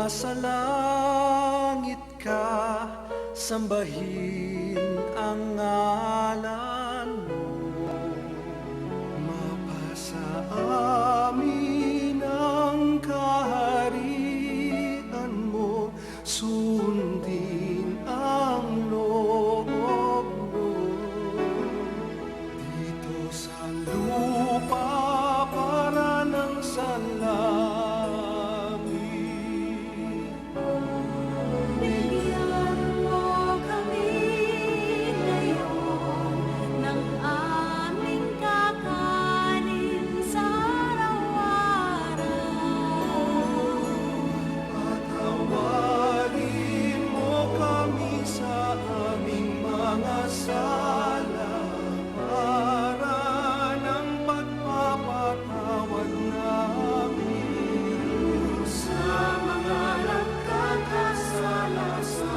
Nasa langit ka, sambahin ang ngalan mo. Mapasa amin ang kaharian mo, sundin ang loob mo. Dito sa lupa para ng langit. Bigyan mo kami ngayon ng aming kakanin sa araw-araw. At hawarin mo kami sa aming mga sala para ng pagpapatawad namin sa mga nagkakasala sa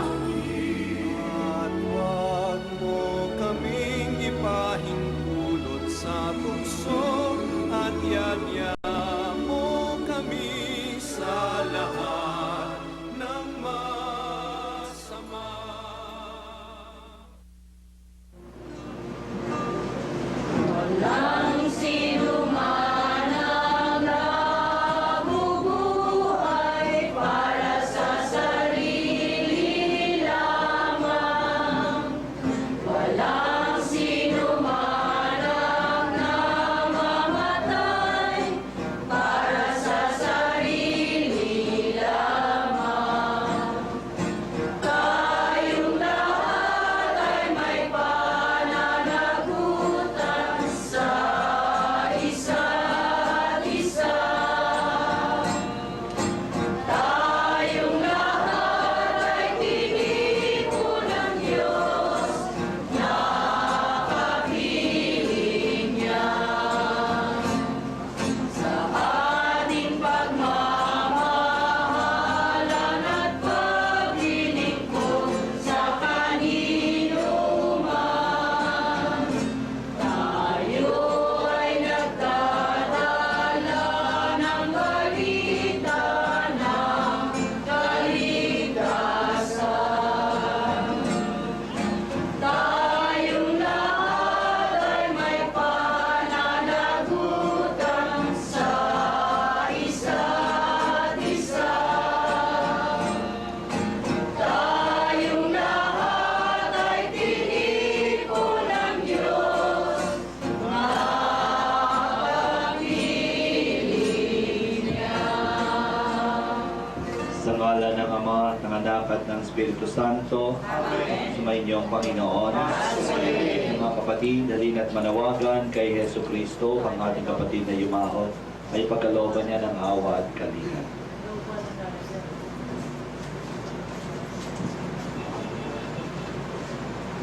amin. At huwag mo kaming ipahintulot sa tukso at yaya mo kami sa lahat ng masama. Walang sino man ang nabubuhay para sa sarili lamang. Walang sino man ang namamatay para sa sarili lamang. Tayong lahat ay may pananagutan sa isa't isa. Tayong lahat ay tinipon ng Diyos na kapiling niya. Sa ating pagmamahalan at paglilingkod sa kanino man, tayo ay nagdadala ng balita ng kaligtasan. Tayong lahat ay may pananagutan sa isa't isa. Tayong lahat ay tinipon ng Diyos na kapiling niya. Sa ngalan ng Ama, ng Anak at ng Espiritu Santo. Amen. Sumainyo ang Panginoon. Mga kapatid, halin at manawagan kay Hesu Kristo, ang ating kapatid na yumao, ay pagkalooban niya ng awa at kalinga.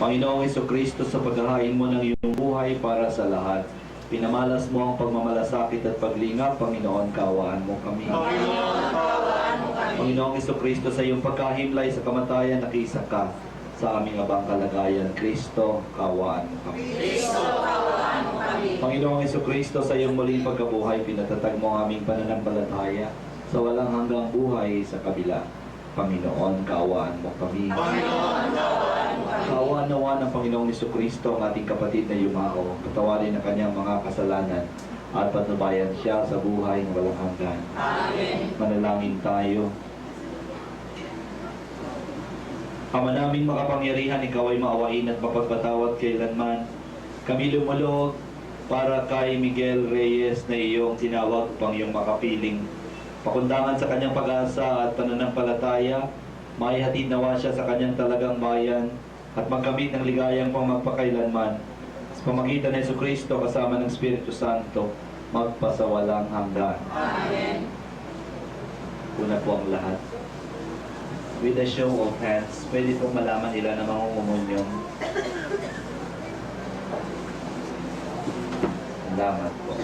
Panginoong Hesu Kristo, sa paghahain mo ng iyong buhay para sa lahat, pinamalas mo ang pagmamalasakit at paglingap. Panginoon, kaawaan mo kami. Panginoong Hesu Kristo, sa iyong pagkahimlay sa kamatayan, nakisa ka sa aming abang kalagayan. Kristo, kaawaan mo kami. Panginoong Hesu Kristo, sa iyong muling pagkabuhay, pinatatag mo ang aming pananampalataya sa walang hanggang buhay sa kabila. Panginoon, kaawaan mo kami. Kaawaan nawa ng Panginoong Hesu Kristo ang ating kapatid na yumao, patawarin ang kanyang mga kasalanan at patnubayan siya sa buhay ng walang hanggan. Amen. Manalangin tayo. Ama naming makapangyarihan, ikaw ay maawain at mapagpatawad kailanman. Kami lumulog para kay Miguel Reyes na iyong tinawag pang iyong makapiling. Pakundangan sa kanyang pag-asa at pananampalataya, maihatid nawa siya sa kanyang talagang bayan at magkamit ng ligayang pang magpakailanman. Sa pamagitan ng Jesucristo kasama ng Espiritu Santo, magpasawalang hanggan. Amen. Una po ang lahat. With a show of hands, pwede pong malaman nila na mangungumunyon. Salamat po.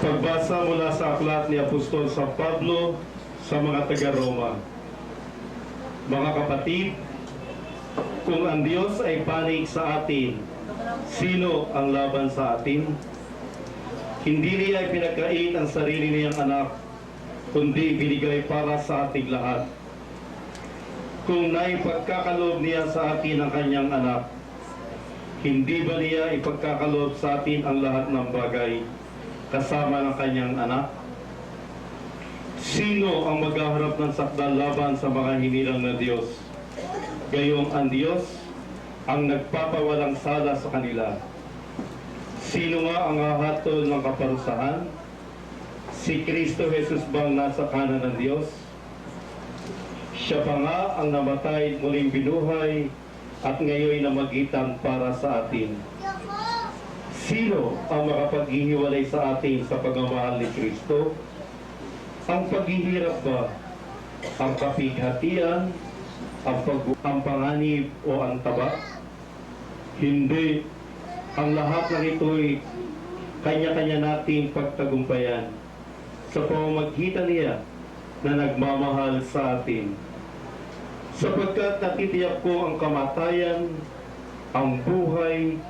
Pagbasa mula sa aklat ni Apostol San Pablo sa mga taga-Roma. Mga kapatid, Kung ang Diyos ay panig sa atin, sino ang laban sa atin? Hindi niya pinagkait ang sarili niyang anak, kundi binigay para sa ating lahat. Kung naipagkakaloob niya sa atin ang kanyang anak, hindi ba niya ipagkakaloob sa atin ang lahat ng bagay kasama ng kanyang anak? Sino ang maghaharap ng sakdal laban sa mga hinilang na Diyos? Gayong ang Diyos ang nagpapawalang sala sa kanila. Sino nga ang hahatol ng kaparusahan? Si Kristo Jesus bang nasa kanan ng Diyos? Siya pa nga ang namatay, muling binuhay, at ngayon namagitan para sa atin. Sino ang makapaghihiwalay sa atin sa pagmamahal ni Kristo? Ang paghihirap ba? Ang kapighatian? Ang panganib o ang taba? Hindi. Ang lahat ng ito'y kanya-kanya nating pagtagumpayan sa pamamagitan niya na nagmamahal sa atin. Sapagkat natitiyak ko ang kamatayan, ang buhay,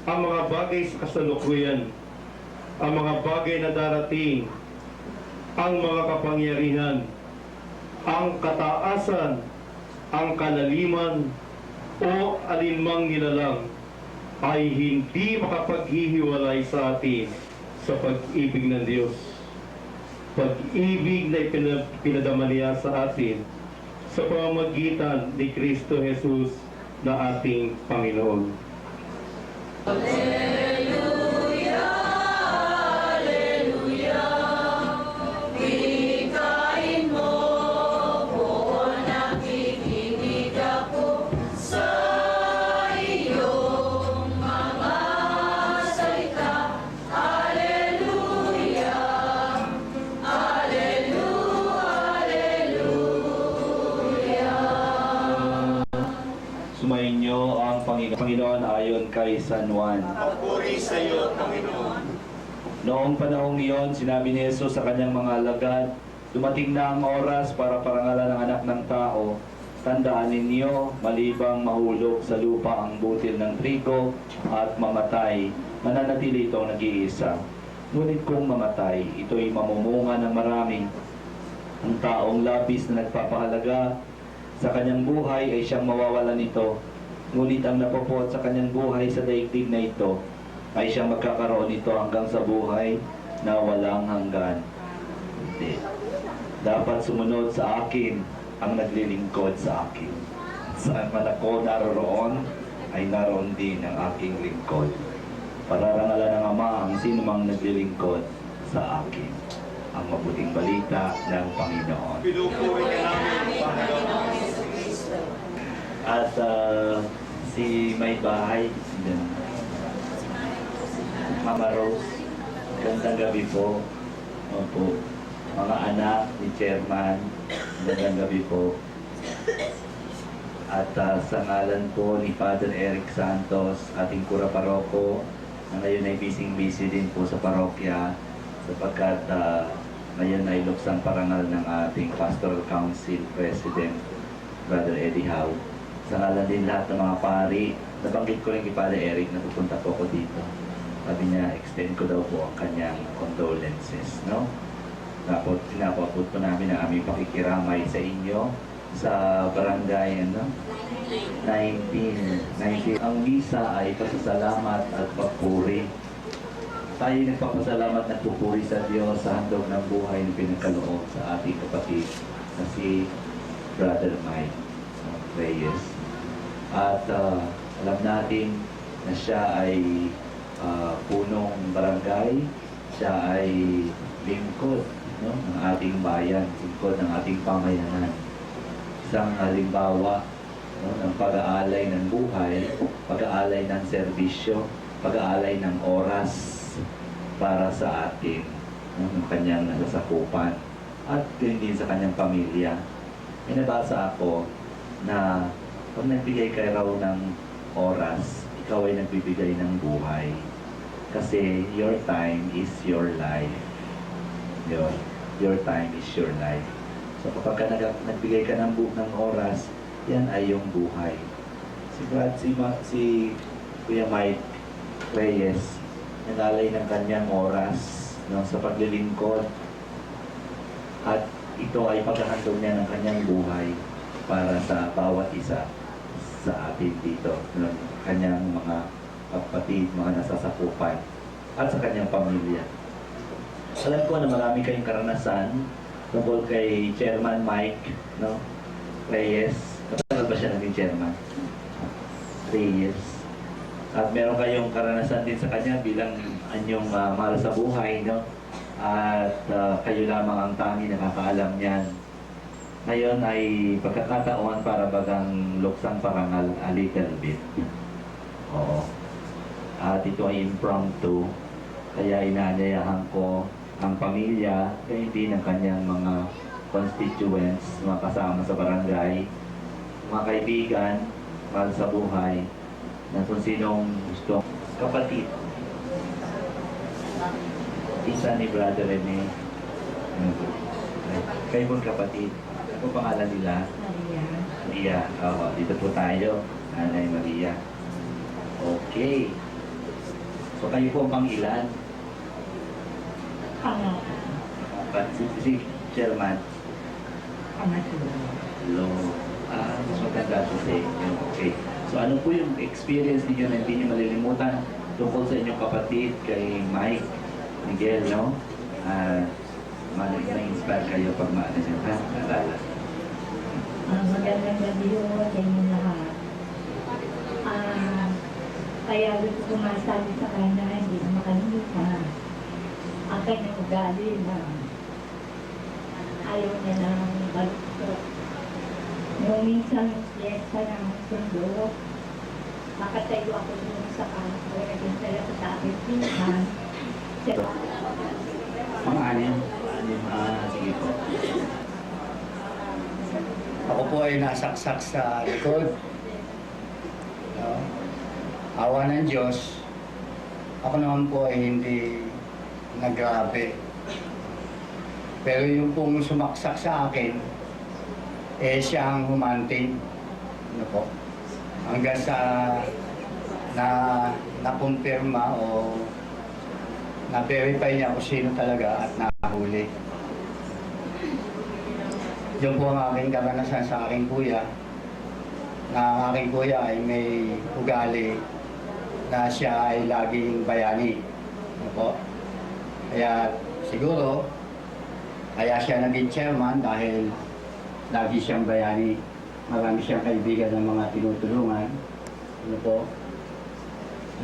ang mga bagay sa kasalukuyan, ang mga bagay na darating, ang mga kapangyarihan, ang kataasan, ang kalaliman, o alinmang nilalang ay hindi makapaghihiwalay sa atin sa pag-ibig ng Diyos. Pag-ibig na pinadama niya sa atin sa pamamagitan ni Kristo Jesus na ating Panginoon. Alleluia, Alleluia, wikain mo, buo nakikinig ako sa iyong mga salita. Alleluia, Alleluia, Alleluia. Sumainyo ang Panginoon ayon kay San Juan. Papuri sa iyo, Panginoon. Noong panahong iyon, sinabi ni Jesus sa kanyang mga alagad, dumating na ang oras para parangalan ng anak ng tao. Tandaan ninyo, malibang mahulog sa lupa ang butil ng trigo at mamatay, mananatili itong nag-iisa. Ngunit kung mamatay, ito'y mamumunga ng marami. Ang taong labis na nagpapahalaga sa kanyang buhay ay siyang mawawalan nito. Ngunit ang napupot sa kanyang buhay sa daigdig na ito ay siyang magkakaroon nito hanggang sa buhay na walang hanggan. Hindi. Dapat sumunod sa akin ang naglilingkod sa akin. Saan man ako naroroon, ay naroon din ang aking lingkod. Pararangalan ng Ama ang sinumang naglilingkod sa akin. Ang mabuting balita ng Panginoon. Pinupuri ka namin, Panginoon. At si may bahay, Mama Rose, gandang gabi po. Opo. Mga anak ni Chairman, gandang gabi po. At sa ngalan po ni Father Eric Santos, ating Kura Paroko, na ngayon ay busy din po sa parokya sapagkat ngayon ay luksang parangal ng ating Pastoral Council President, Brother Eddie Howe. Sa ngalan din lahat ng mga pari, nabanggit ko rin kay Father Eric na pupunta po ako dito. Sabi niya, extend ko daw po ang kanyang condolences, no? Tapos, pinapabot po namin ang aming pakikiramay sa inyo sa barangay, ano? 19. Ang misa ay pasasalamat at pagpuri. Tayo nagpapasalamat at pupuri sa Diyos sa handog ng buhay na pinagkaloob sa ating kapatid na si Brother Mike Reyes. At alam natin na siya ay punong barangay, siya ay lingkod, no, ng ating bayan, lingkod ng ating pamayanan. Isang halimbawa, no, ng pag-aalay ng buhay, pag-aalay ng serbisyo, pag-aalay ng oras para sa atin, no, ng kanyang nasasakupan at din sa kanyang pamilya. May nabasa ako na pag nagbigay ka raw ng oras, ikaw ay nagbibigay ng buhay. Kasi your time is your life. Your time is your life. So kapag nagbigay ka ng oras, yan ay yung buhay. si Kuya Mike Reyes, nag-alay ng kanyang oras, no, sa paglilingkod. At ito ay paghahandog niya ng kanyang buhay para sa bawat isa sa atin dito, ng kanyang mga kapatid, mga nasasakupan, at sa kanyang pamilya. Alam ko na marami kayong karanasan tungkol kay Chairman Mike, no, Reyes. Katagal ba siya naging chairman? 3 years. At meron kayong karanasan din sa kanya bilang anyong mahal sa buhay, no? At kayo lamang ang tanging nakakaalam niyan. Ngayon ay pagkakataon para bagang luksang parangal a little bit. Oo. At ito ay impromptu, kaya inaanyayahan ko ang pamilya, kaya din ang kanyang mga constituents, mga kasama sa barangay, mga kaibigan, mahal sa buhay, na kung sinong gusto. Kapatid, isa ni Brother Rene, kayo mong kapatid. Ano pangalan nila? Maria. Oo, dito po tayo. Nanay Maria. Okay. So kayo po ang pang-ilan? Si Chairman? Lo. Mas maganda po sa inyo. Okay. So ano po yung experience niyo na hindi niyo malilimutan tungkol sa inyong kapatid kay Mike, Miguel, no? Ma-inspire kayo pag maano siya. Naalala. Magandang gabi ho sa inyo lahat. Kaya gusto ko masabi sa kanya, hindi na makalimutan. Ang kanyang ugali na ayaw niya na baluktot. Nung minsan fiesta ng sundo, makatayo ako dun sa kanto, naghintay ako sa aking pinsan. Mga anim. Sige po. Ako po ay nasaksak sa likod. No? Awa ng Diyos, ako naman po ay hindi nagrabe. Pero yung pong sumaksak sa akin, siya ang humanting. Ano po? Hanggang sa na-confirma o na-verify niya kung sino talaga at nahuli. Yun po ang aking karanasan sa aking kuya, na ang aking kuya ay may ugali na siya ay laging bayani. Ano po? Kaya siguro, kaya siya naging chairman dahil lagi siyang bayani. Marami siyang kaibigan ng mga tinutulungan. Ano po?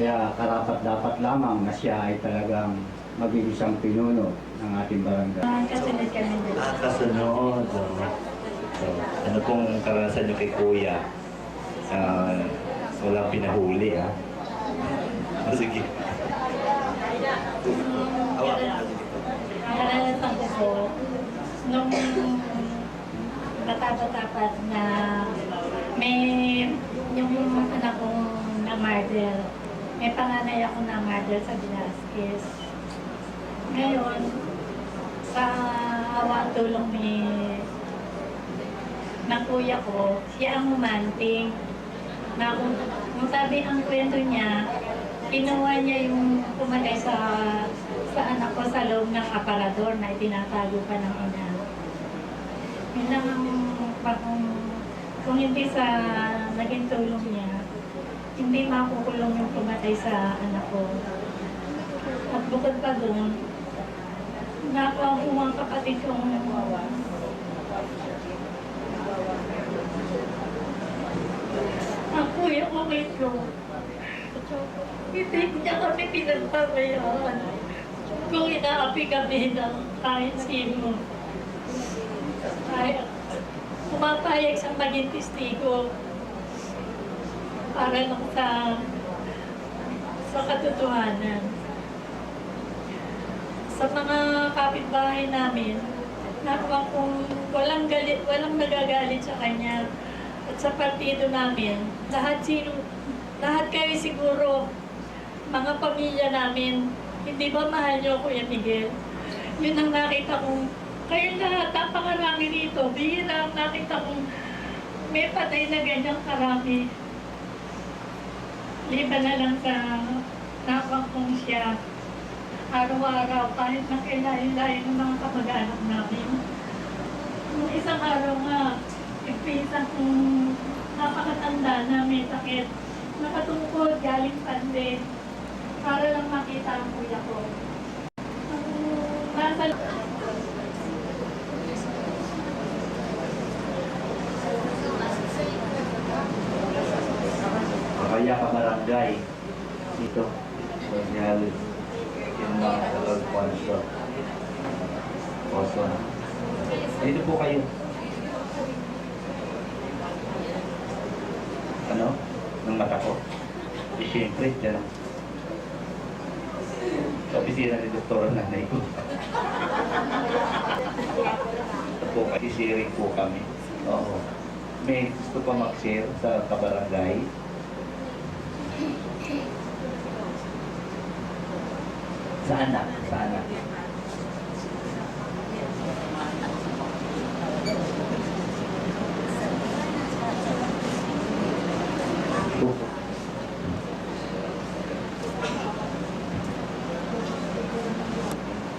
Kaya karapat-dapat lamang na siya ay talagang maging isang pinuno ng ating barangay. Kasunod kami dito. Kasunod. So, ano pong karanasan nyo kay Kuya? Walang pinahuli, ha? Sige. Karanasan ko po, nung bata-bata na may yung anak kong na-murder, may panganay ako na-murder sa Velasquez. Ngayon, sa awa tulong ng kuya ko, siya ang humanting. Na kung sabi ang kwento niya, kinuha niya yung pumatay sa anak ko sa loob ng aparador na itinatago pa ng ina. Yun lang ang kung hindi sa naging tulong niya, hindi makukulong yung pumatay sa anak ko. At bukod pa doon, nakuha ko mga kapatid kong ang kuya ko may stroke. Hindi niya kami pinagpabayaan. Kung inaapi kami ng kahit sino. Ay, pumapayag sa maging testigo para lang sa katotohanan. Sa mga kapitbahay namin, nakuha kung walang nagagalit sa kanya. At sa partido namin, lahat kayo siguro, mga pamilya namin, hindi ba mahal niyo, Kuya Miguel? Yun ang nakita kong, kayo lahat, napakarami dito. Bihira ang nakita kong may patay na ganyang karami. Liban na lang sa nakakong siya araw-araw kahit nakilayo-layo ng mga kamag-anak namin. Nung isang araw nga, nagpisa kong napakatanda na may sakit. Nakatungkod, galing pande, para lang makita ang kuya ko. Nasa Kaya ka barangay dito. Gonzales. Yung mga Alfonso. Oso. Dito po kayo. Ano? Ng mata ko. Eh, siyempre, dyan lang. Sa opisina ni Doktora nanay ko. Ito po, sisiring po kami. Oo. May gusto pa mag-share sa kabarangay. Sa anak, sa anak.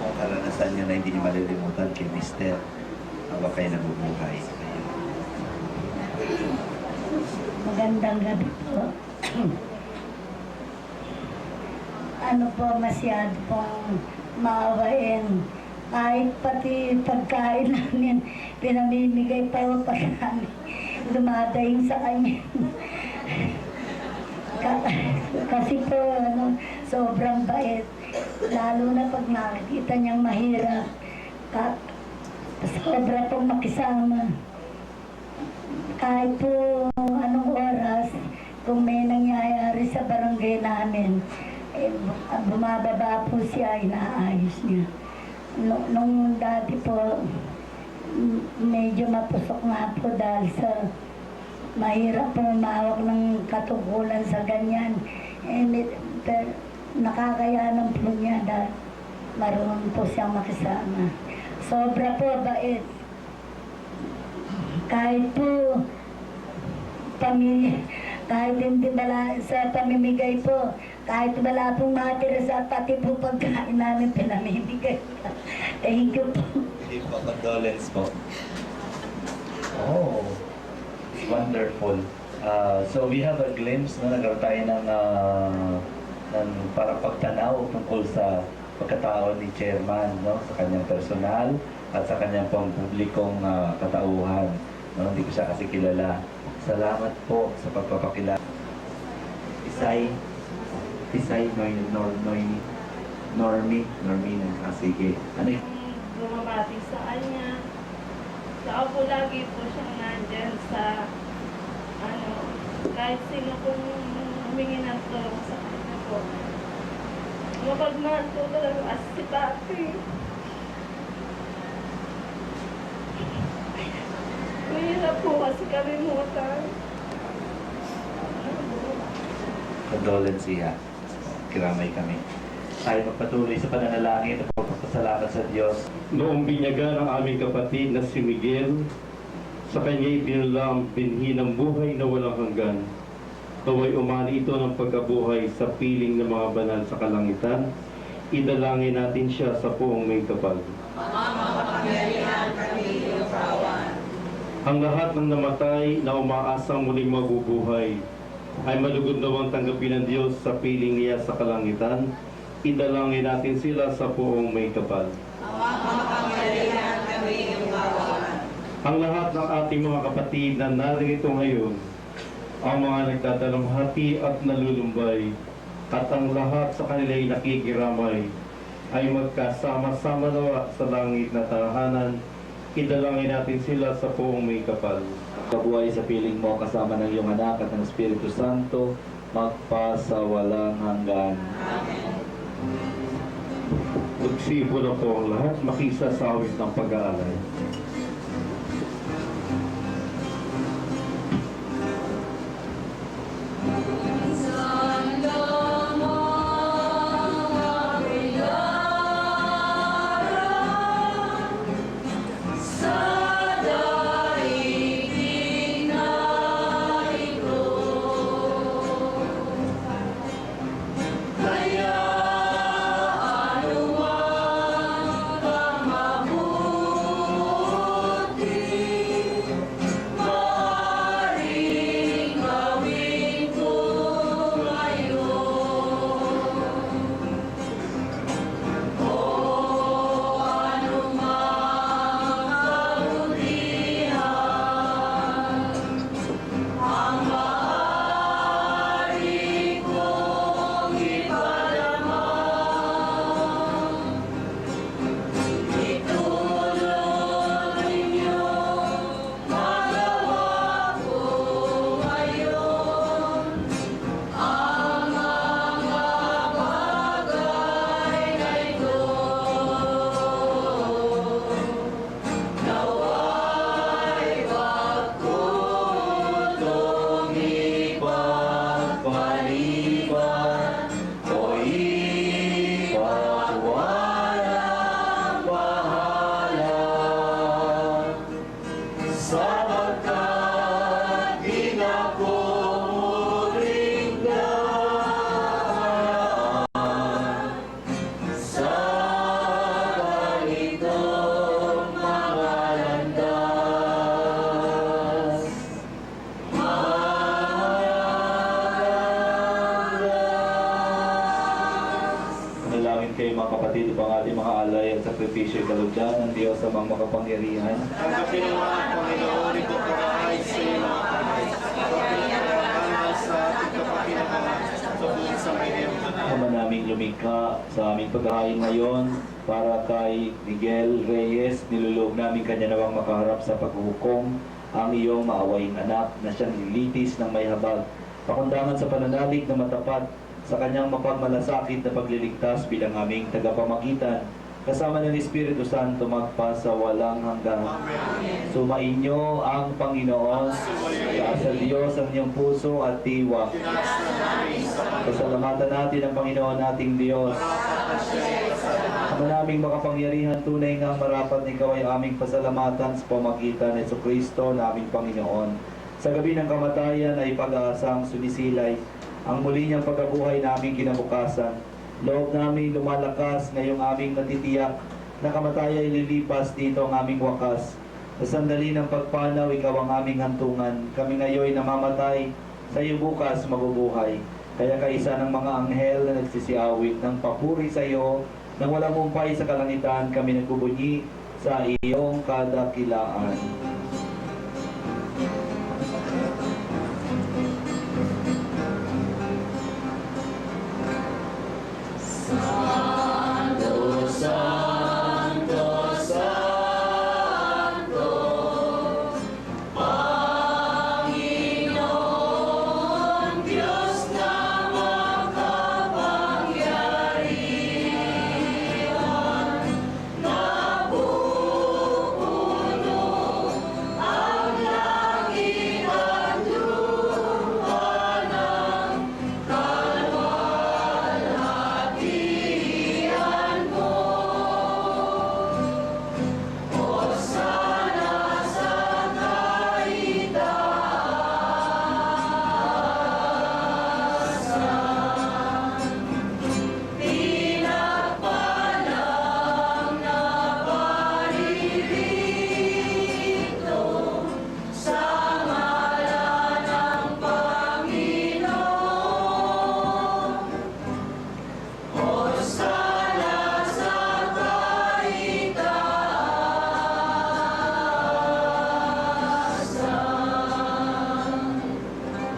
Kung karanasan nyo na hindi nyo malilimutan kay Mister, habang kayo nabubuhay. Magandang gabi po. Ano po, masyado pong maawain. Kahit pati pagkain namin, pinamimigay pa po pa namin. Dumadaing sa kanya. Kasi po, sobrang bait. Lalo na pag nakikita niyang mahirap. Sobra pong makisama. Kahit po anong oras, kung may nangyayari sa barangay namin, bumababa po siya, inaayos niya. Nung dati po, medyo mapusok nga po dahil sa mahirap po umawak ng katungkulan sa ganyan. Nakakayanan po niya dahil marunong po siyang makisama. Sobra po bait. Kahit po kahit hindi wala sa pamimigay po, kahit wala pong matira sa pati po pagkain namin, pinamimigay. Thank you po. Hindi po, condolence po. Oh, wonderful. So we have a glimpse na nagkaroon tayo ng parang pagtanaw tungkol sa pagkatao ni Chairman, no? Sa kanyang personal at sa kanyang pampublikong katauhan. No? Hindi ko siya kasi kilala. Salamat po sa pagpapakilala. Isay, Normie na. Sige. Ano yun? bumabati sa kanya. Saka po lagi po siyang nandyan sa kahit sino pong humingi ng tulong sa kanya po. Mapagmahal po talaga as si Papi. Mahirap po kasi kami mutan. Condolence siya. Kiramay kami. Tayo magpatuloy sa pananalangin at pagpapasalamat sa Diyos. Noong binyagan ang aming kapatid na si Miguel, sa kanya'y binulang binhi ng buhay na walang hanggan. Naway umani ito ng pagkabuhay sa piling ng mga banal sa kalangitan. Idalangin natin siya sa puong may kapal. Ang lahat ng namatay na umaasang muling mabubuhay ay malugod nawang tanggapin ng Diyos sa piling niya sa kalangitan. Idalangin natin sila sa puong may kapal. Ang lahat ng ating mga kapatid na narito ngayon, ang mga nagdadalamhati at nalulumbay, at ang lahat sa kanila'y nakikiramay, ay magkasama-sama nawa sa langit na tahanan. Idalangin natin sila sa puong may kapal. Kabuhay sa piling mo kasama ng iyong anak at ng Espiritu Santo, magpasawalang hanggan. Magsipo na po ang lahat, makisasawit ng pag-aalay. sakripisyo kalugdan ng Diyos sa mga makapangyarihan. Tanggapin mo ang Panginoon, ito karay sa iyo mga kamay. Pagkakaroon sa ating kapakinabangan sa buong sangguniang banal. Ama naming lumikha sa aming paghahain ngayon para kay Miguel Reyes, nilulog namin kanya nawang makaharap sa paghuhukom ang iyong maawaing anak na siyang nilitis ng may habag. Pakundangan sa pananalig na matapat sa kanyang mapagmalasakit na pagliligtas bilang aming tagapamagitan, kasama ng Espiritu Santo magpa sa walang hanggan. Sumainyo ang Panginoon, sa Diyos ang iyong puso at diwa. Pasalamatan natin ang Panginoon nating Diyos. Ama naming makapangyarihan, tunay nga marapat na ikaw ay aming pasalamatan sa pamagitan ni Jesucristo na aming Panginoon. Sa gabi ng kamatayan ay pag-aasang sumisilay ang muli niyang pagkabuhay naming kinabukasan. Loob namin lumalakas ngayong aming natitiyak na kamatayan ay lilipas, dito ang aming wakas. Sa sandali ng pagpanaw, ikaw ang aming hantungan. Kami ngayon namamatay, sa iyo bukas mabubuhay. Kaya kaisa ng mga anghel na nagsisiawit ng papuri sa iyo, nang walang mumpay sa kalangitan, kami nagbubunyi sa iyong kadakilaan.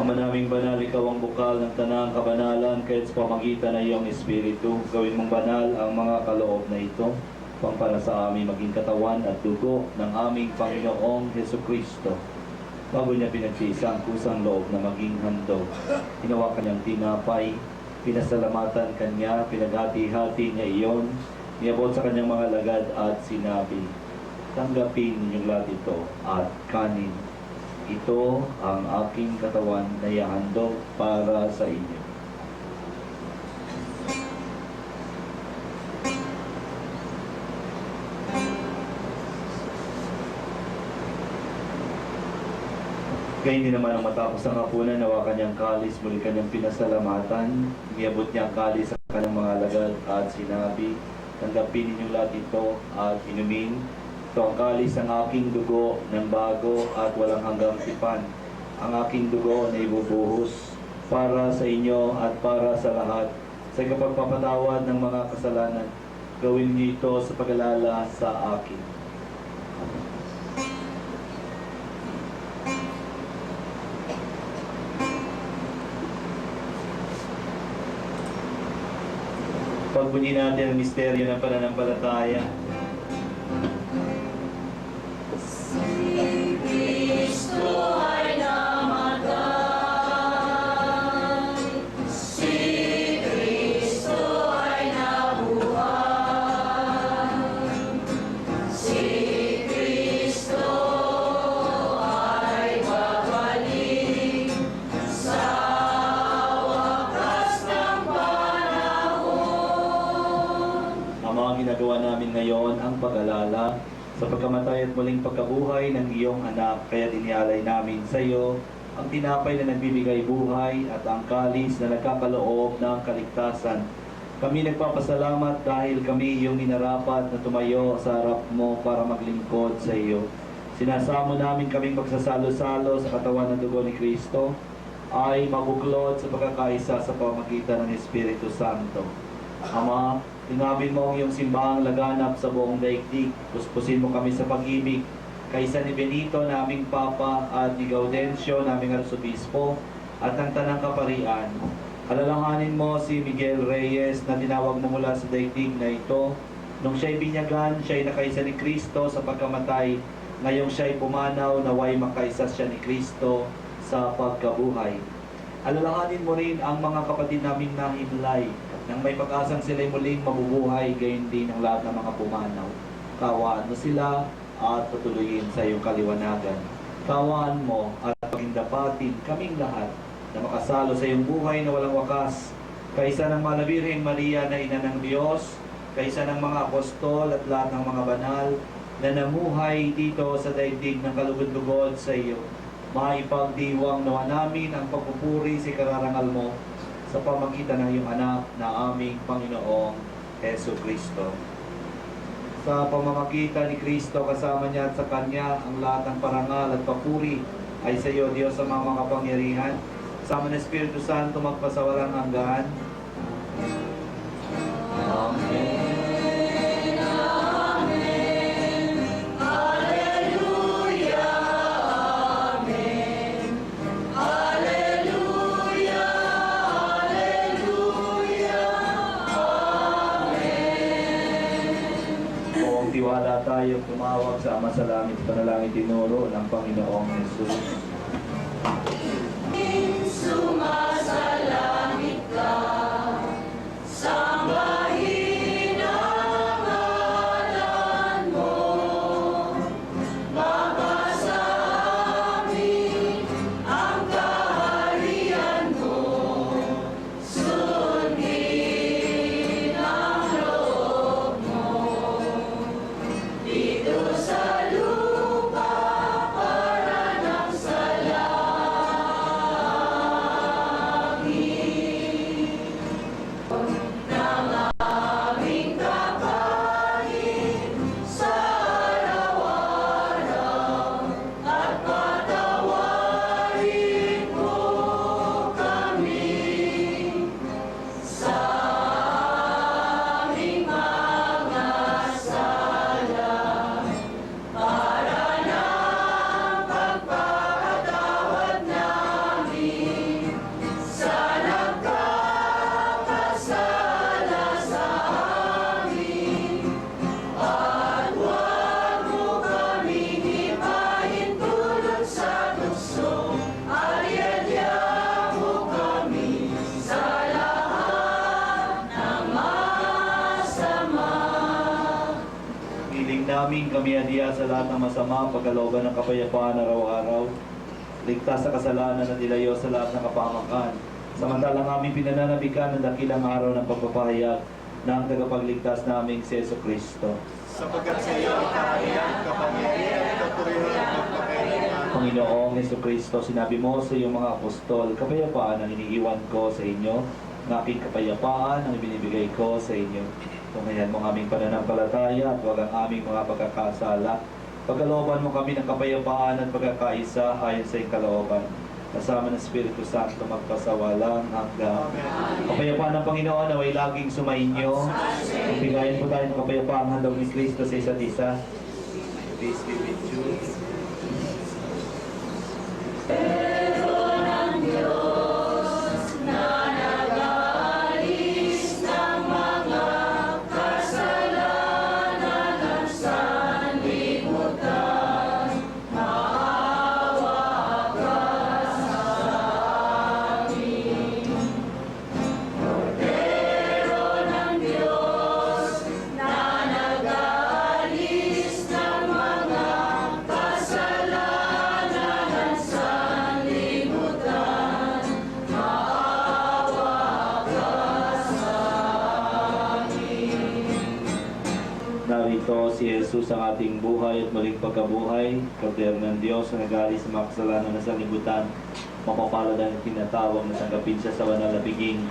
Ama naming banal, ikaw ang bukal ng tanang kabanalan, kahit sa pamagitan ng iyong Espiritu. Gawin mong banal ang mga kaloob na ito, pang para sa amin maging katawan at dugo ng aming Panginoong Jesucristo. Bago niya pinagsiisa ang kusang loob na maging handog, hinawa kanyang tinapay, pinasalamatan kanya, pinaghati-hati niya iyon, niabot sa kanyang mga lagad at sinabi, tanggapin ninyong lahat ito at kanin. Ito ang aking katawan na ihahandog para sa inyo. Kaya hindi naman ang matapos ang hapunan, nawa kanyang kalis, muli kanyang pinasalamatan, niabot niya ang kalis sa kanyang mga alagad at sinabi, tanggapin ninyong lahat ito at inumin. Ito ang kalis ng aking dugo ng bago at walang hanggang tipan. Ang aking dugo na ibubuhos para sa inyo at para sa lahat sa kapagpapatawad ng mga kasalanan. Gawin niyo ito sa pag-alala sa akin. Pagbunyi natin ang misteryo ng pananampalataya. Ginagawa namin ngayon ang pag-alala sa pagkamatay at muling pagkabuhay ng iyong anak, kaya inialay namin sa iyo ang tinapay na nagbibigay buhay at ang kalis na nagkakaloob ng kaligtasan. Kami nagpapasalamat dahil kami iyong inarapat na tumayo sa harap mo para maglingkod sa iyo. Sinasamo namin kaming magsasalo-salo sa katawan ng dugo ni Kristo ay mabuklod sa pagkakaisa sa pamagitan ng Espiritu Santo. Ama, Tinawin mo ang iyong simbahang laganap sa buong daigdig. Puspusin mo kami sa pag-ibig. Kaysa ni Benito, naming Papa, at ni Gaudencio, naming Arsobispo, at ng Tanang Kaparian. Alalahanin mo si Miguel Reyes na tinawag mo mula sa daigdig na ito. Nung siya'y binyagan, siya'y nakaisa ni Kristo sa pagkamatay. Ngayong siya'y pumanaw, naway makaisa siya ni Kristo sa pagkabuhay. Alalahanin mo rin ang mga kapatid naming nahimlay nang may pag-asang sila'y muling mabubuhay, gayon din ang lahat ng mga pumanaw. Kawaan mo sila at patuloyin sa iyong kaliwanagan. Kawaan mo at pagindapatin kaming lahat na makasalo sa iyong buhay na walang wakas. Kaysa ng Mahal na Birheng Maria na Ina ng Diyos, kaysa ng mga apostol at lahat ng mga banal na namuhay dito sa daigdig ng kalugod-lugod sa iyo. Maipagdiwang nawa namin ang pagpupuri sa kararangal mo sa pamagitan ng iyong anak na aming Panginoong Heso Kristo. Sa pamamagitan ni Kristo, kasama niya at sa Kanya, ang lahat ng parangal at papuri ay sa iyo, Diyos sa mga makapangyarihan. Kasama ng Espiritu Santo, magpasawalang hanggan. Amen. Tiwala tayo tumawag sa Ama sa Langit, panalangin tinuro ng Panginoong Hesus. Sumasalangit ka, sambahin ang ngalan mo, mabasa amin ang kaharian mo, sundin ang loob mo, dito sa lupa para ng sa namin kami adiya sa lahat ng masama, pagkalooban ng kapayapaan araw-araw. Ligtas sa kasalanan at ilayo sa lahat ng kapahamakan. Samantalang aming pinananabikan ng dakilang araw ng pagpapahayag ng tagapagligtas naming si Yesu Kristo. Sapagkat sa iyo ang kaharian, kapangyarihan, kapurihan, at pagpapahayag. Panginoong Yesu Kristo, sinabi mo sa iyong mga apostol, kapayapaan ang iniiwan ko sa inyo, ng aking kapayapaan ang ibinibigay ko sa inyo. Tungayan mo ang aming pananampalataya at huwag ang aming mga pagkakasala. Pagkalooban mo kami ng kapayapaan at pagkakaisa ayon sa iyong kalooban. Kasama ng Espiritu Santo magpasawalang hanggang. Kapayapaan ng Panginoon na way laging sumainyo. Magbigayan po tayo ng kapayapaan handog ni Kristo sa isa't isa. Peace be with you. Narito si Jesus ang ating buhay at muling pagkabuhay, Kordero ng Diyos na nag-alis sa mga kasalanan na sanlibutan, mapapalad ang tinatawag na tanggapin siya sa banal na biging.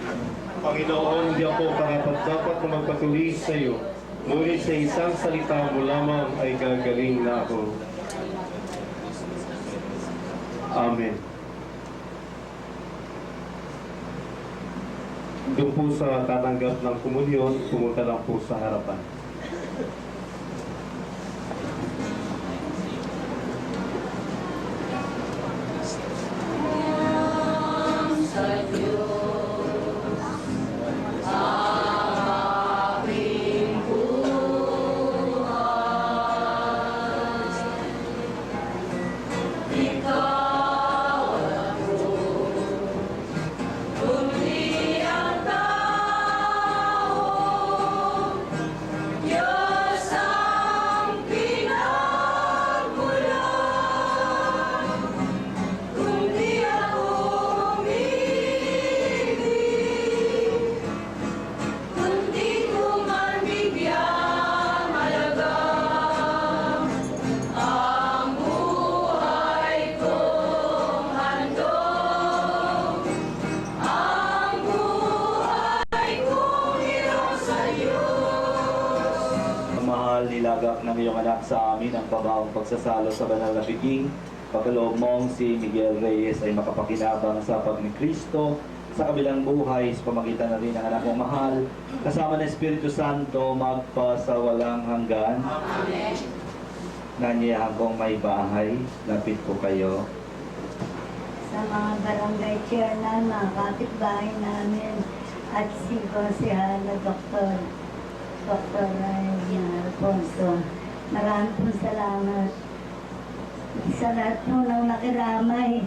Panginoon, hindi ako karapat-dapat na magpatuloy sa iyo, ngunit sa isang salita mo lamang ay gagaling na ako. Amen. Doon po sa tatanggap ng komunyon, pumunta lang po sa harapan. sa Diyos ang aking buhay. Ikaw ako, kundi ang tao, Diyos ang pinagmulan. Kundi ako umibig, kundi ko man bigyang halaga ang buhay kong handog, ang buhay kong hirang sa Diyos. Mahal, nilagak ng iyong anak sa amin ang pabawang pagsasalo sa banal na biging. Pagkaloob mong si Miguel Reyes ay makapakinabang sa pag ni Kristo sa kabilang buhay sa pamagitan na rin ng anak mong mahal. Kasama ng Espiritu Santo magpa sa walang hanggan. Amen. Nanyayahan kong may bahay, lapit ko kayo. Sa mga barangay chairman, mga kapitbahay namin, at si Konsehal na Dr. Ryan Alfonso. Maraming pong salamat sa lahat po ng nakiramay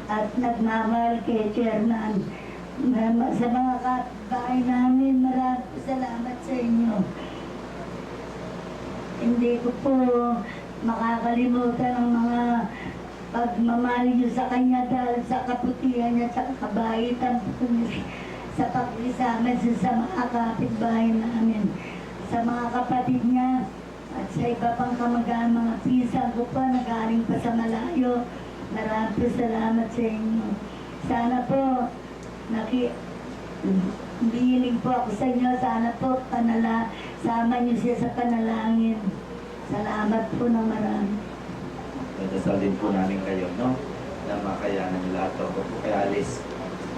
at nagmamahal kay Chairman. Sa mga kapitbahay namin, maraming po salamat sa inyo. Hindi ko po makakalimutan ang mga pagmamahal niyo sa kanya dahil sa kaputihan niya, sa kabaitan po niya, sa pagkisama siya sa mga kapitbahay namin, sa mga kapatid niya, at sa iba pang kamag-anak, mga pinsan ko pa na galing pa sa malayo. Maraming po salamat sa inyo. Sana po, hiling po ako sa inyo, sana po sama niyo siya sa panalangin. Salamat po ng marami. Dadasal po namin kayo, no? Na makayanan lahat o kaya alis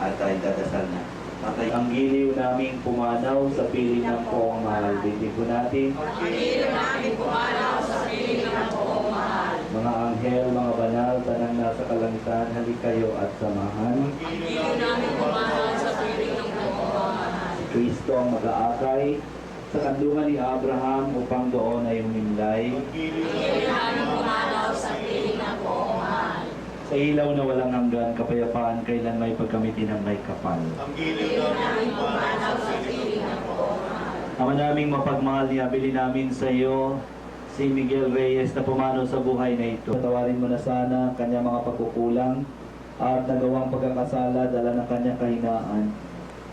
at ay dadasal na. Matay ang giliw naming pumanaw sa piling ng poong mahal. Dindig po natin. Ang hilo namin pumanaw sa piling ng poong mahal. Mga anghel, mga banal, tanang nasa kalangitan, halik kayo at samahan. Ang hilo namin pumanaw sa piling ng poong mahal. Si Kristo ang mag-aakay sa kandungan ni Abraham upang doon ay humimlay. Ang hilo namin pumanaw sa piling ng poong mahal. Sa ilaw na walang hanggan, kapayapaan, kailan may pagkamitin ng may kapal. Ang giliw namin pumanaw sa piling ng poong mahal. Ama naming mapagmahal, niabili namin sa iyo si Miguel Reyes na pumanaw sa buhay na ito. Patawarin mo na sana ang kanyang mga pagkukulang at nagawang pagkakasala dala ng kanyang kahinaan.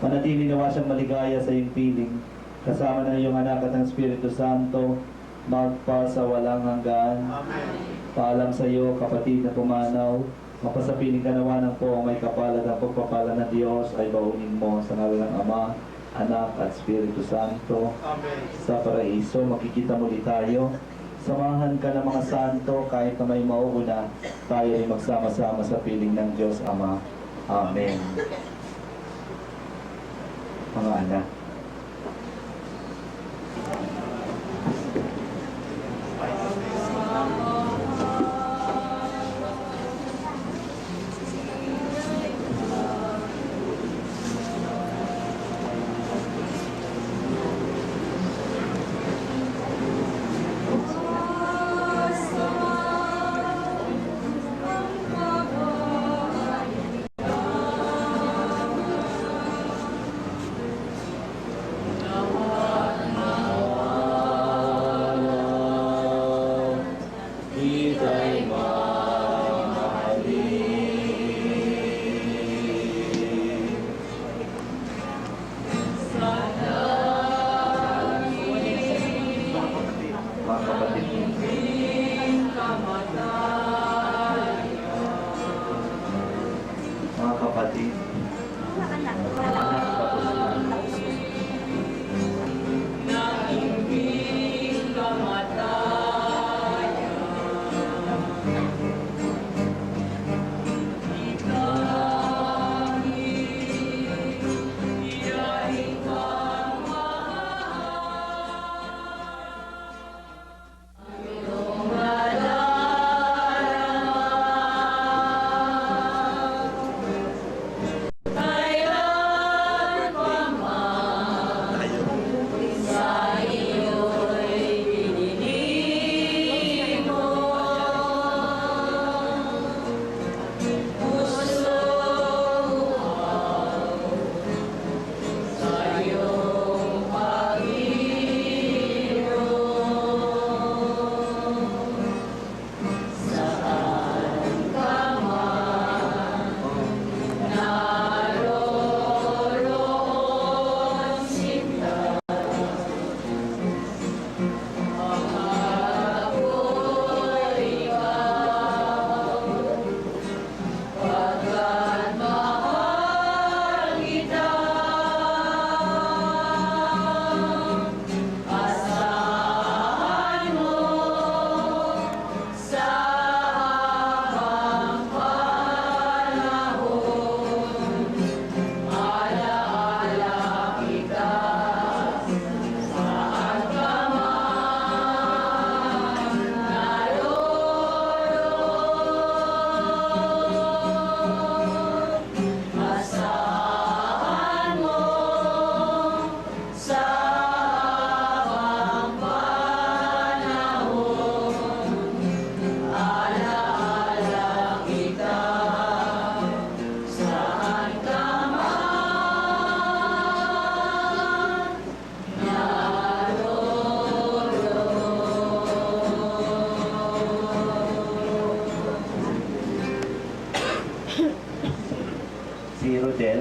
Manatili nawa siyang maligaya sa iyong piling, kasama ng iyong anak at ng Espiritu Santo, magpa sa walang hanggan. Amen. Paalam sa iyo, kapatid na pumanaw, mapasapiling ka nawa ng po may kapal at ang pagpapala ng Diyos ay baunin mo sa ngalan ng Ama, Anak at Espiritu Santo. Amen. Sa paraiso, makikita muli tayo. Samahan ka ng mga santo kahit na may mauuna, tayo ay magsama-sama sa piling ng Diyos Ama. Amen. Mga anak.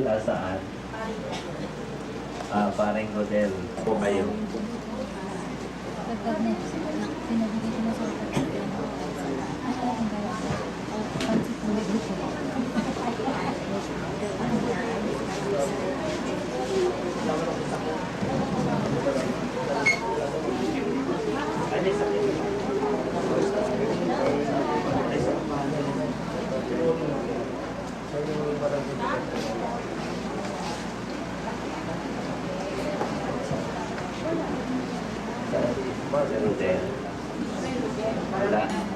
mula saan? Paring Rodel po kayo. Rodel. Wala.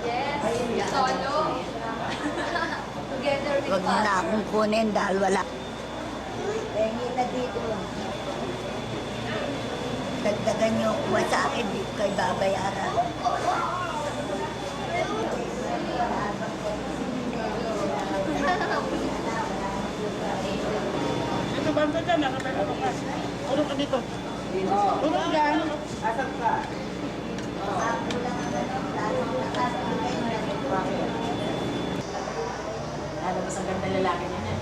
Yes, solo. Together with Huwag mo us. na akong kunin dahil wala. Pengi na dito. Dagdagan niyo kuha sa akin, di ko kayo babayaran. Ito banda dyan, nakatalo ka. Tulog ka dito. Tulog dyan. Asan ka? Lalabas ang ganda lalaki niya na.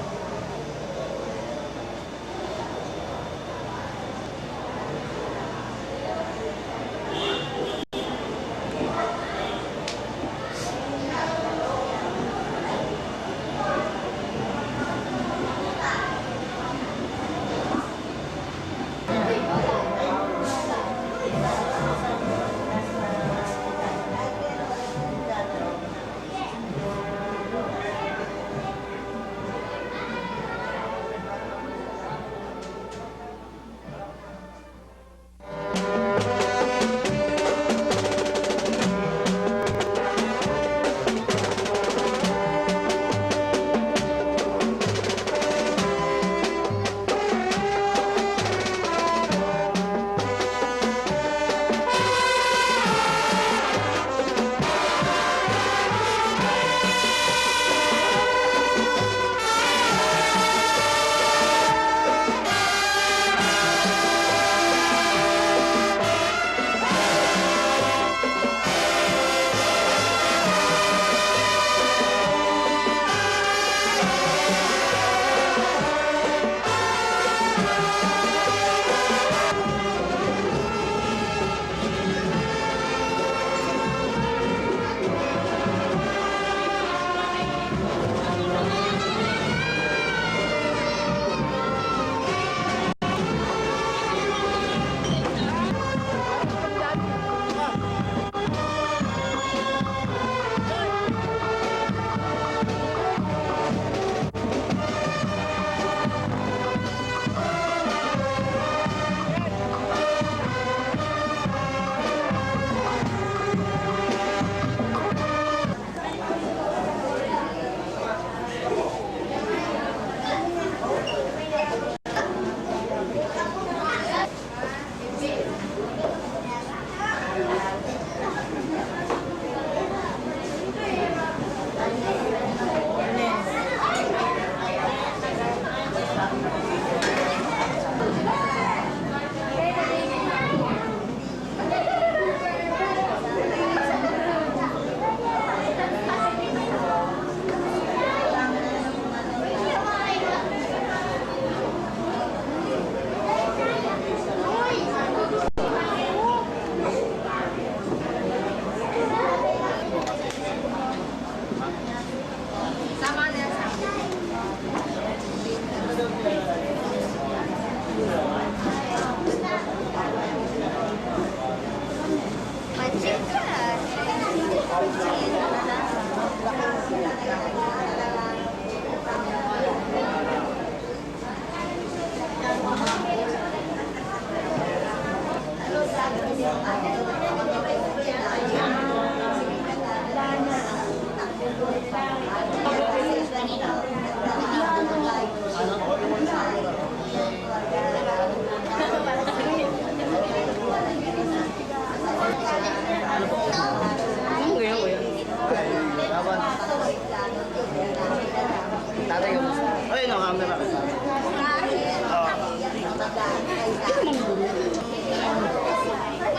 Tatay ko. Ay, no, camera.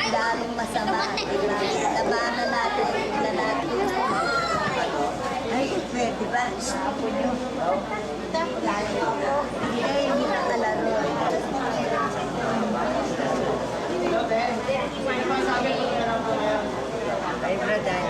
Daming masama. Labanan natin yung lalaki. Ay, pwede ba? Ako nyo. Hindi, hindi nakalaro. Ay, brother.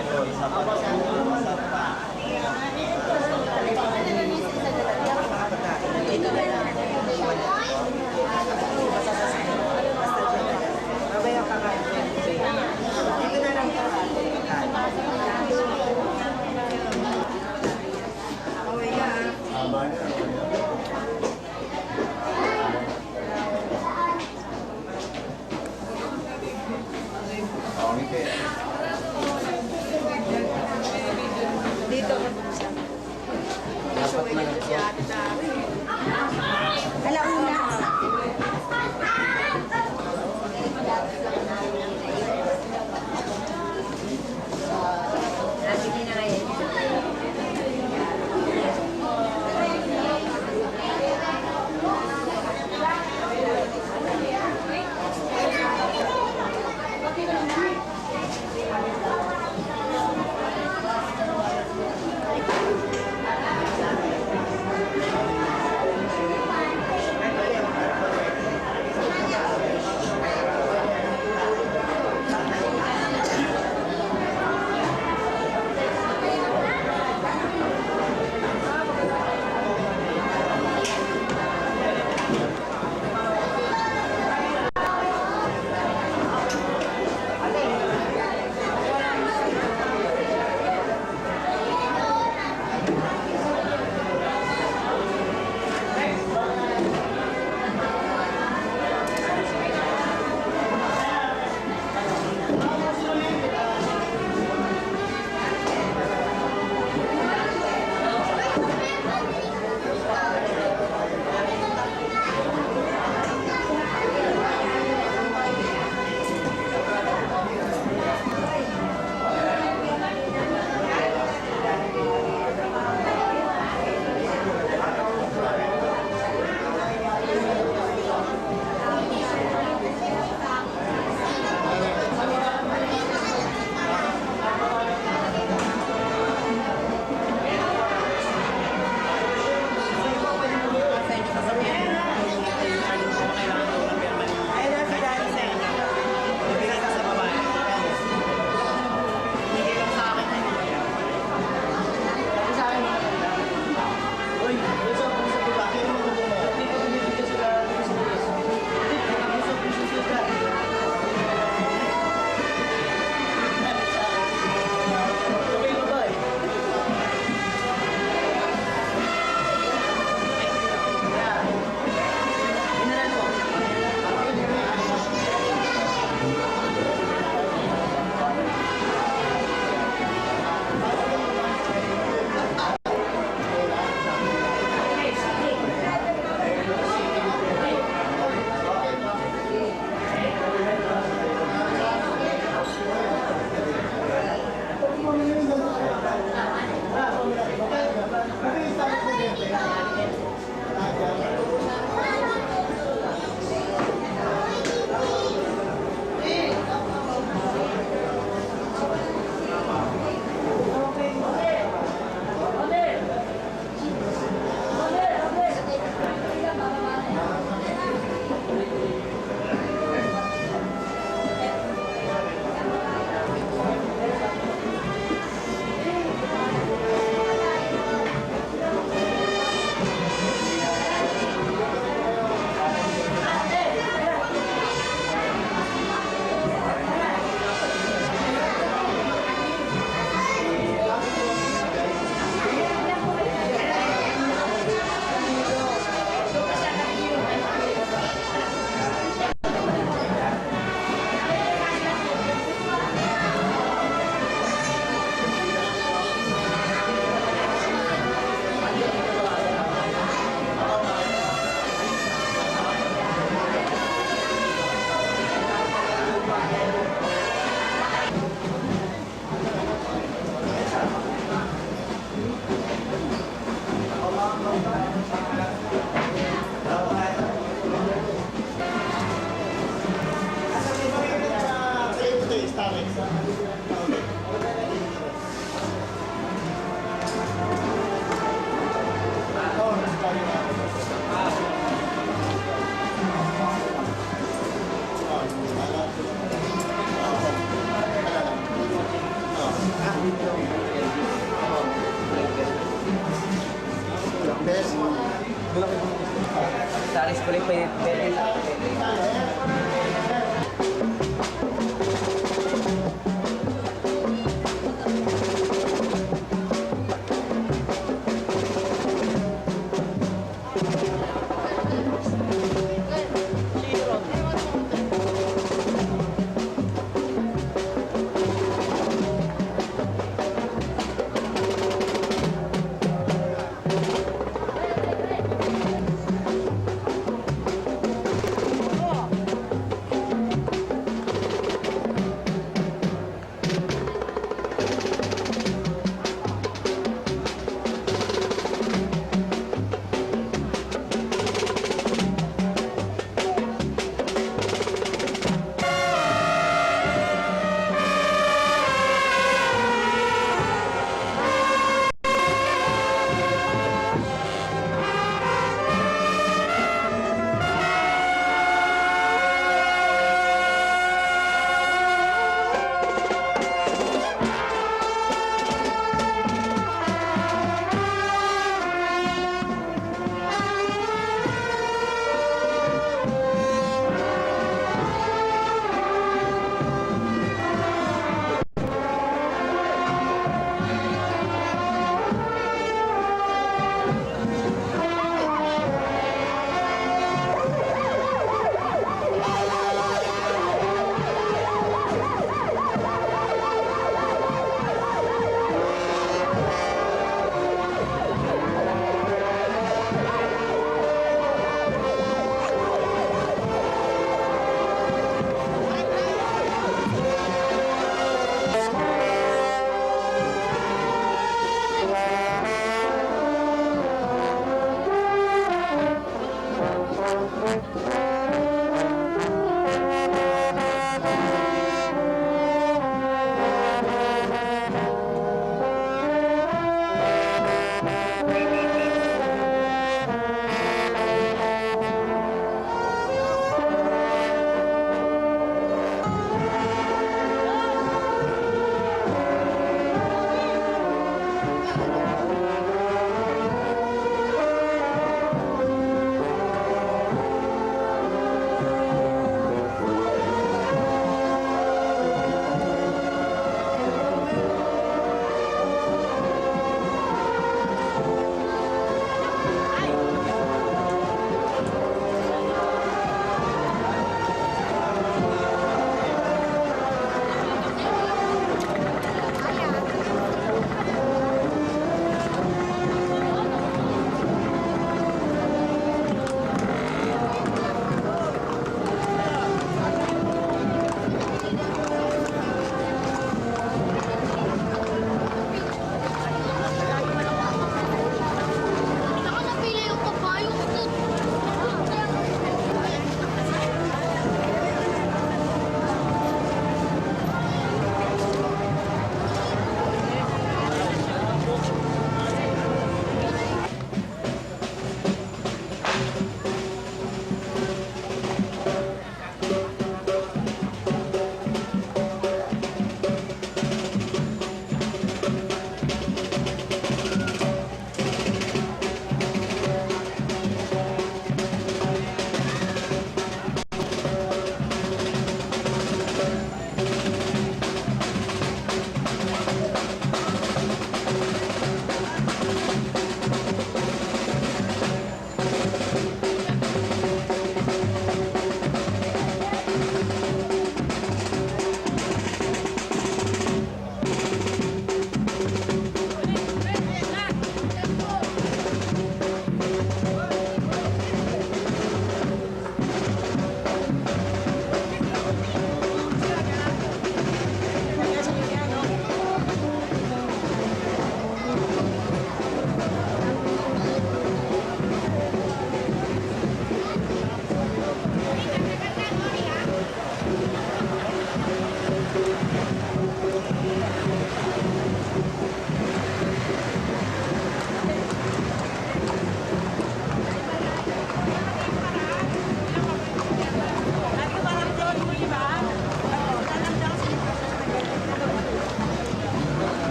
Paris ko rin pwede.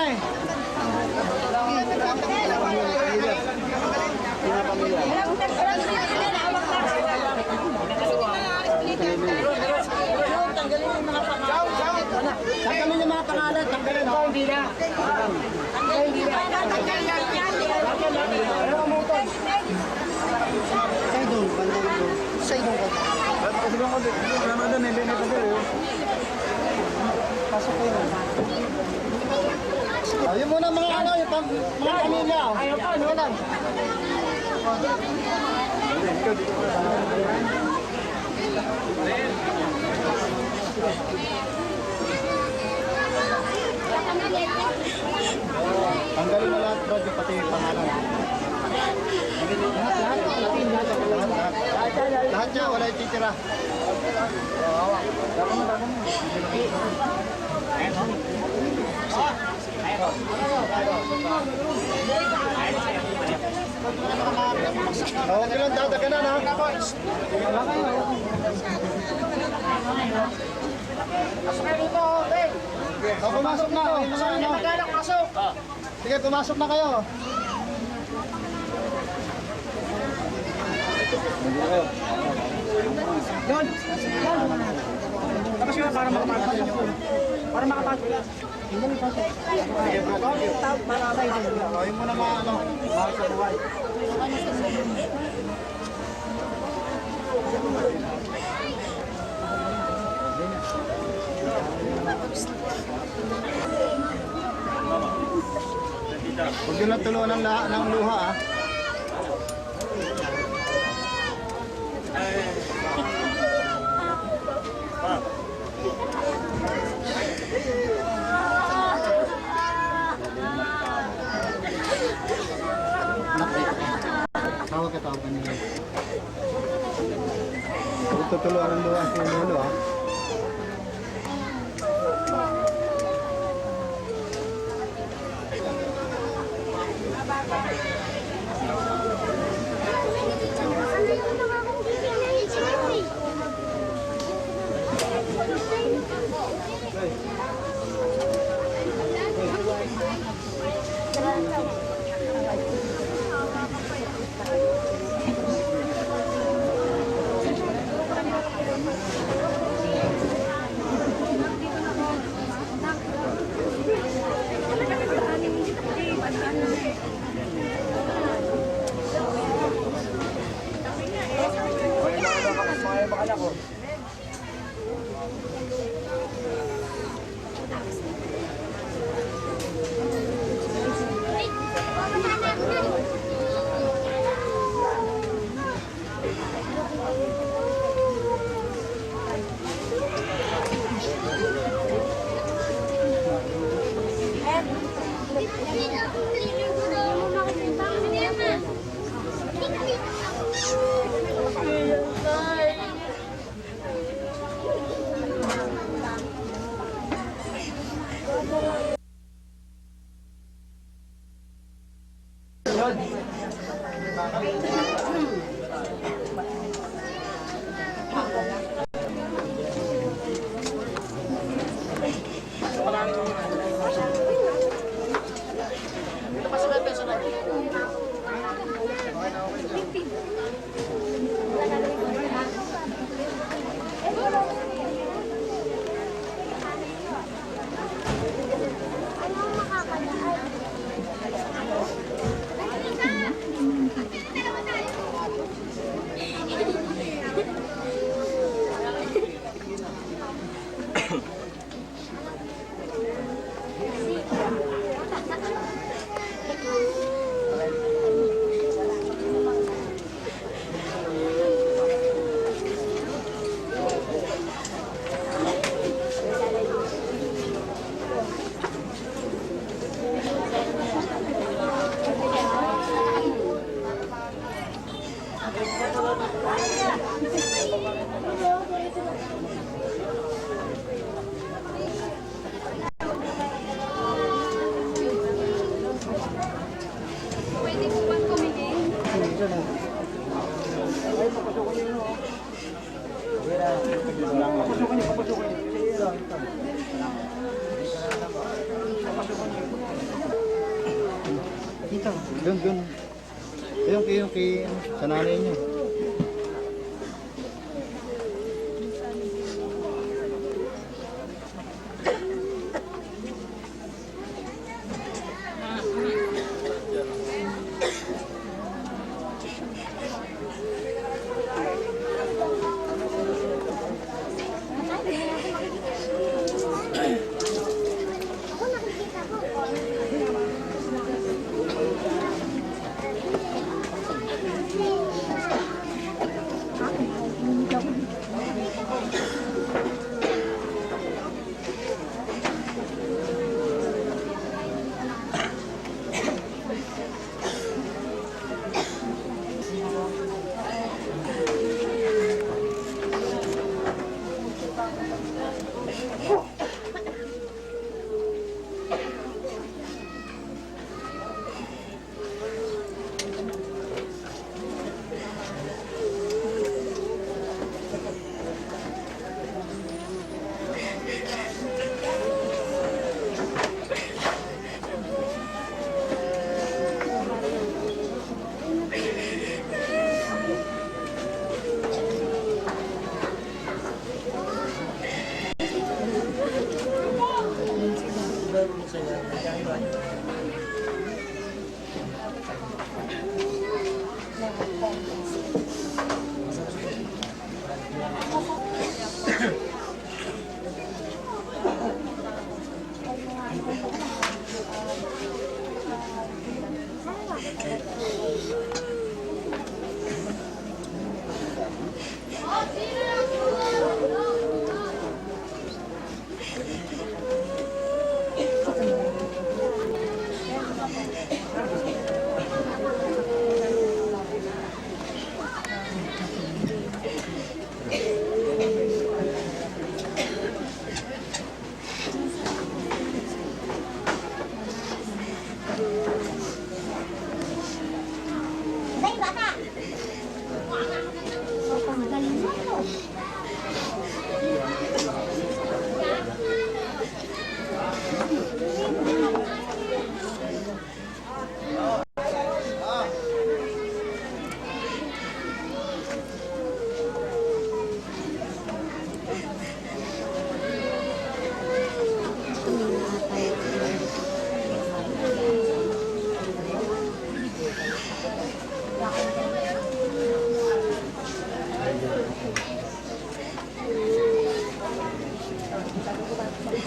eh. Tanggalin yung mga pangalan, tanggalin ko, hindi na. Hindi na. Saydon, bandang ito. Saydon ko. Saydon ko, Ramadan, may benefit ko. Pasok ko yun. Ayun muna mga ano, yung mga pamilya. Ayaw pa, ano lang. Tanggalin mo lahat, bro, yung pati yung pangalan. Lahat niya, wala yung titira. Huwag nilang dadaganan, ha? Pasok kayo dito, Ben. Pumasok na. Pasok. Sige, pumasok na kayo. Yun. Tapos yun, para makapasok. Para makapasok. Sige, bro. Gawin mo na mga ano, mahal sa buhay. Huwag nyo lang tulungan ng luha, ah. Tawag ka nila. Huwag tutulungan ng luha sa ulo, ah. Doon. Yung sa nanay niyo.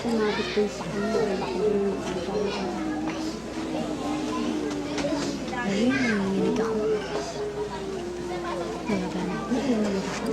Sumabit din sa kanya. Baka din yung ayun, nanginginig ako. Talaga na. Nanginginig ako.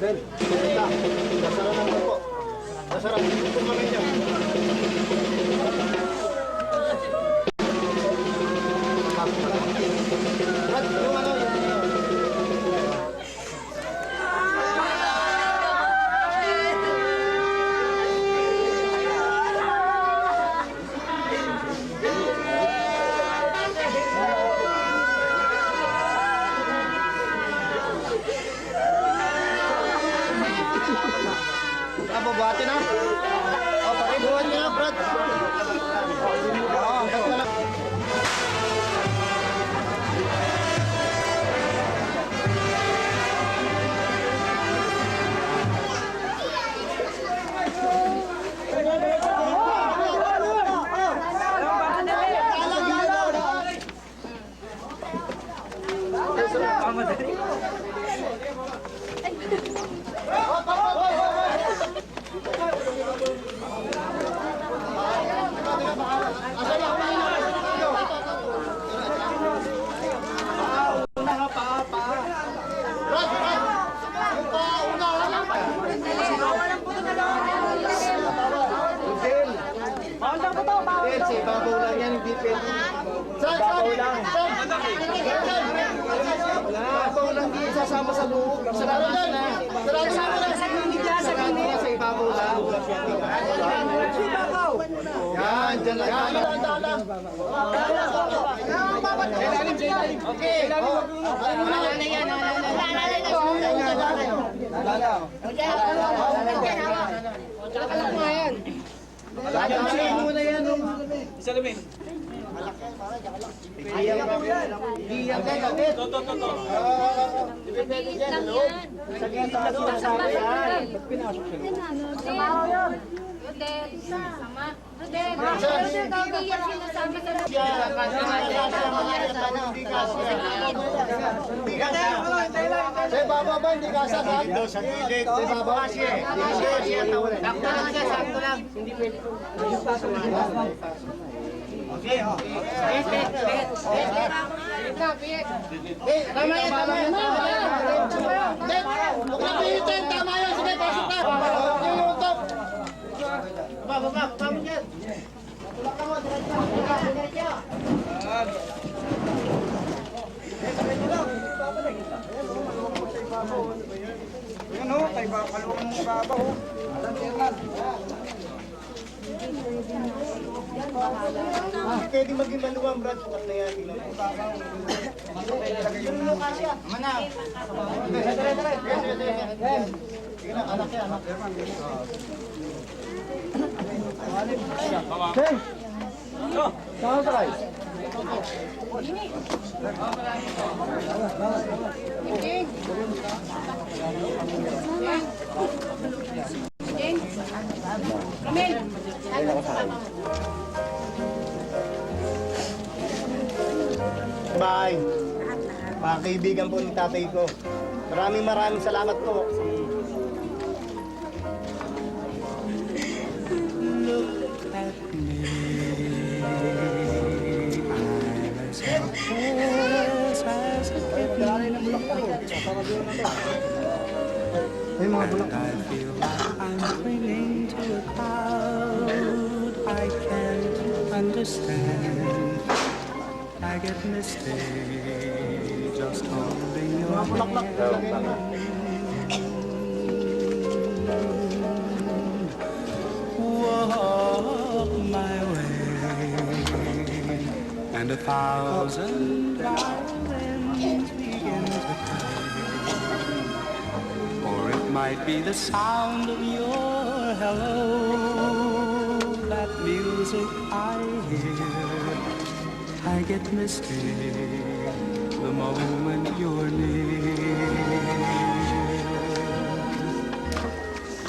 Bel, pumunta. Nasara naman po. Nasara. Kung kami niya. Brad, yung ano yun? Bati na? Buwan niya, Brad. Sa ibabaw lang yan, hindi pwede. Ibabaw lang. Ibabaw lang, hindi sasama sa loob. Sa labas na. Sa kanila, sa ibabaw lang. Yan, dyan lang. Okay. Salamin. Sa baba ba, hindi ka sasakit? Sa gilid. Sa baba. Sakto lang. Hindi pwede. Okay, tama yan. Huwag na pihitin, tama yan. Sige, pasok na. Yung utok. Baba, tama yan. Tulak ka mo, diretso. Yan o, tayo ba? Kalungan mong baba o. Pwede maging maluwang, Brad. Sukat na yan. Yung lokasya. Mana. Sige na, anak yan. Hey! Saan ka kayo? Bye. Mga kaibigan po ni tatay ko. Maraming salamat po. I feel like I'm clinging to a cloud I can't understand. I get misty just holding your hand. Walk my way, and 1,000 violins begin to play. Or it might be the sound of your hello, that music I hear. I get misty the moment you're near.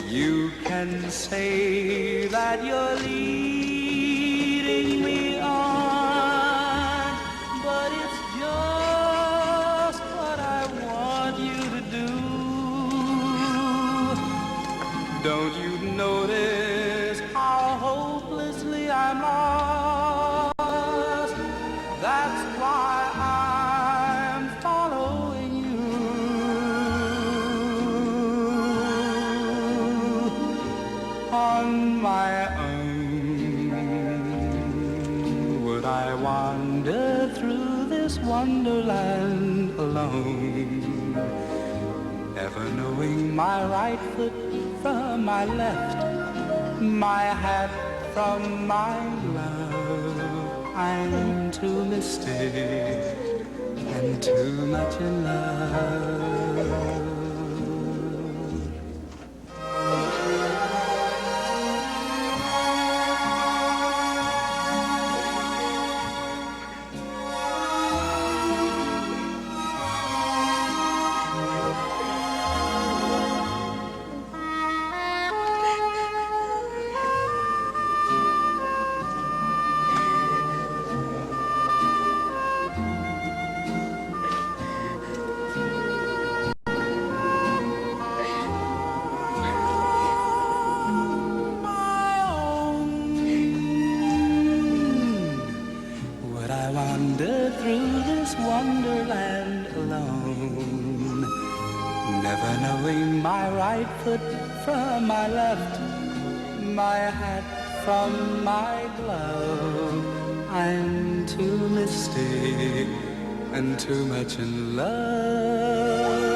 You can say that you're leading me on, but it's just what I want you to do. Don't you notice how hopelessly I'm lost? That's why I'm following you. On my own, would I wander through this wonderland alone, ever knowing my right foot from my left, my hat from my glove? I'm too misty and too much in love. knowing my right foot from my left, my hat from my glove. I'm too misty and too much in love.